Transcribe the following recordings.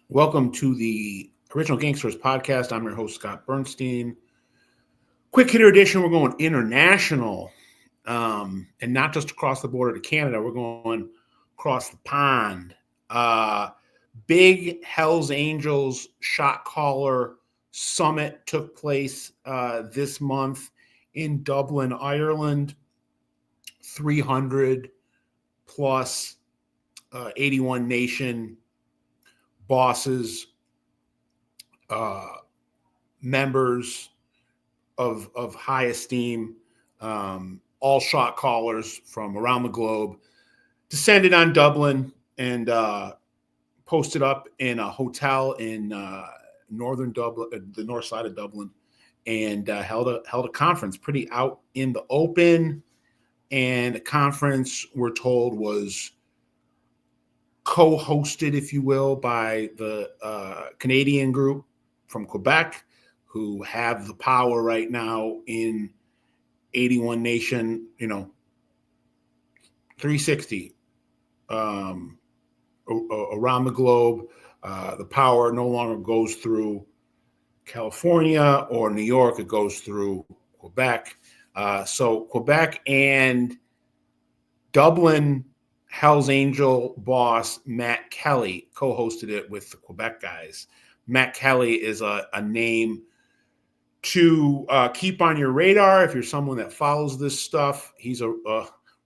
Welcome to the Original Gangsters podcast. I'm your host, Scott Burnstein. Quick hitter edition. We're going international, and not just across the border to Canada. We're going across the pond. Big Hells Angels shot caller summit took place this month in Dublin, Ireland. 300 plus 81 nation bosses, members of high esteem, all shot callers from around the globe, descended on Dublin and posted up in a hotel in northern Dublin, the north side of Dublin, and held a conference pretty out in the open. And the conference, we're told, was co-hosted, if you will, by the Canadian group from Quebec, who have the power right now in 81 nation, 360 around the globe. The power no longer goes through California or New York. It goes through Quebec. So Quebec and Dublin Hell's Angel boss Matt Kelly co-hosted it with the Quebec guys. Matt Kelly is a name to keep on your radar if you're someone that follows this stuff. He's a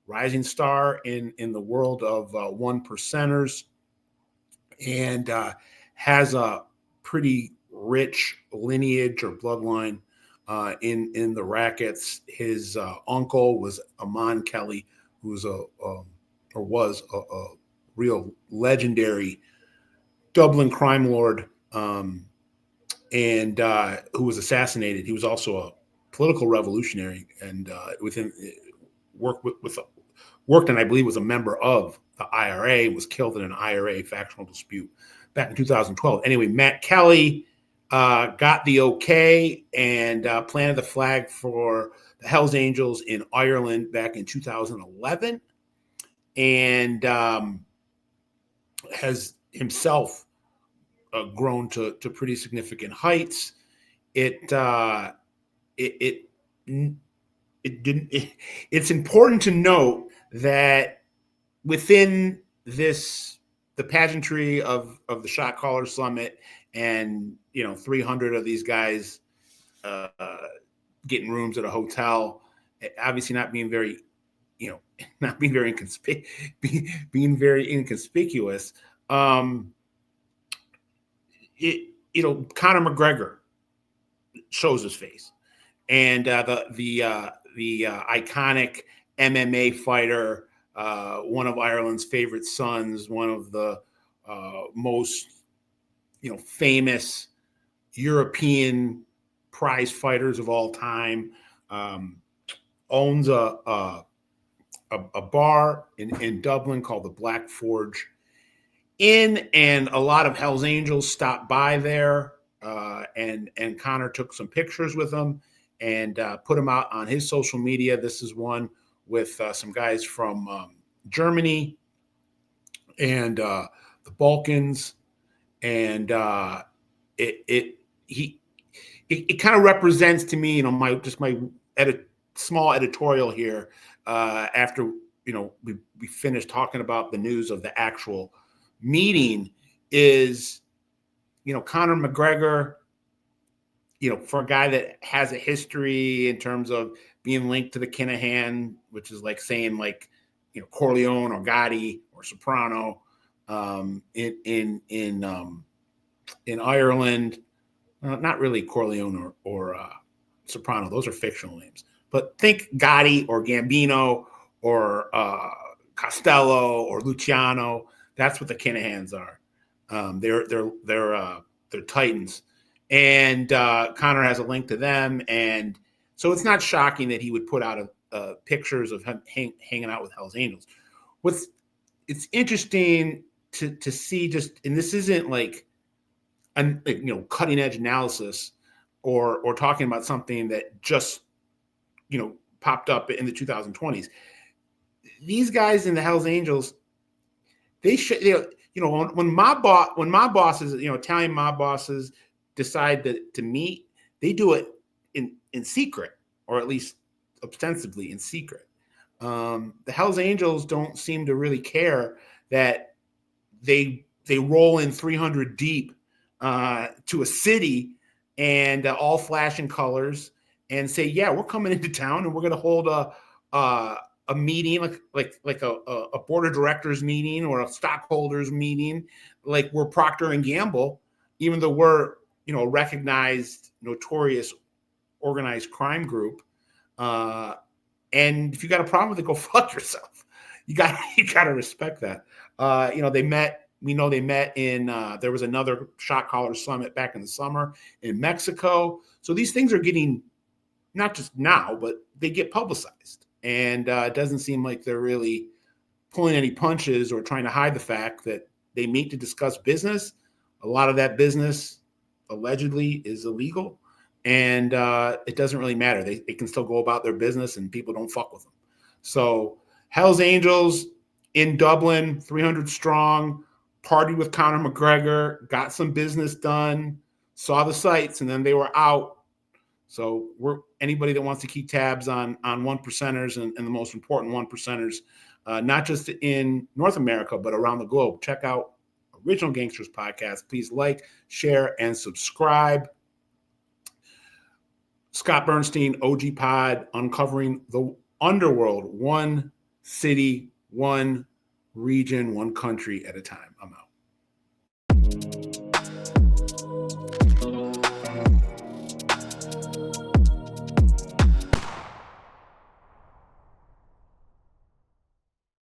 rising star in the world of one percenters, and has a pretty rich lineage or bloodline in the rackets. His uncle was Amon Kelly, who was was a real legendary Dublin crime lord, and who was assassinated. He was also a political revolutionary, and worked and I believe was a member of the IRA. Was killed in an IRA factional dispute back in 2012. Anyway, Matt Kelly got the okay and planted the flag for the Hells Angels in Ireland back in 2011. And has himself grown to pretty significant heights. It's important to note that within the pageantry of the Shot Caller Summit, and 300 of these guys getting rooms at a hotel, obviously not being very not being very being very inconspicuous. Conor McGregor shows his face, and the iconic MMA fighter, one of Ireland's favorite sons, one of the most famous European prize fighters of all time, owns a bar in Dublin called the Black Forge Inn, and a lot of Hell's Angels stopped by there, and Conor took some pictures with them and put them out on his social media. This is one with some guys from Germany and the Balkans, and it kind of represents to me, my small editorial here. After we finished talking about the news of the actual meeting, is Conor McGregor, for a guy that has a history in terms of being linked to the Kinahan, which is like saying Corleone or Gotti or Soprano, in Ireland. Not really Corleone or Soprano; those are fictional names. But think Gotti or Gambino or Costello or Luciano. That's what the Kinahans are. They're titans, and Conor has a link to them, and so it's not shocking that he would put out pictures of him hanging out with Hell's Angels. It's interesting to see, just, and this isn't cutting edge analysis or talking about something that just popped up in the 2020s. These guys in the Hells Angels, you when mob bosses, Italian mob bosses decide to meet, they do it in secret, or at least ostensibly in secret. The Hells Angels don't seem to really care that they roll in 300 deep to a city and all flashing colors and say, yeah, we're coming into town and we're going to hold a meeting, like a board of directors meeting or a stockholders meeting, like we're Procter and Gamble, even though we're a recognized, notorious, organized crime group. And if you got a problem with it, go fuck yourself. You got to respect that. They met. We know they met in. There was another shot caller summit back in the summer in Mexico. So these things are getting, not just now, but they get publicized, and it doesn't seem like they're really pulling any punches or trying to hide the fact that they meet to discuss business. A lot of that business allegedly is illegal, and it doesn't really matter. They can still go about their business, and people don't fuck with them. So Hells Angels in Dublin, 300 strong, partied with Conor McGregor, got some business done, saw the sights, and then they were out. So anybody that wants to keep tabs on one percenters and the most important one percenters, not just in North America, but around the globe, check out Original Gangsters podcast. Please like, share, and subscribe. Scott Burnstein, OG Pod, uncovering the underworld, one city, one region, one country at a time. I'm out.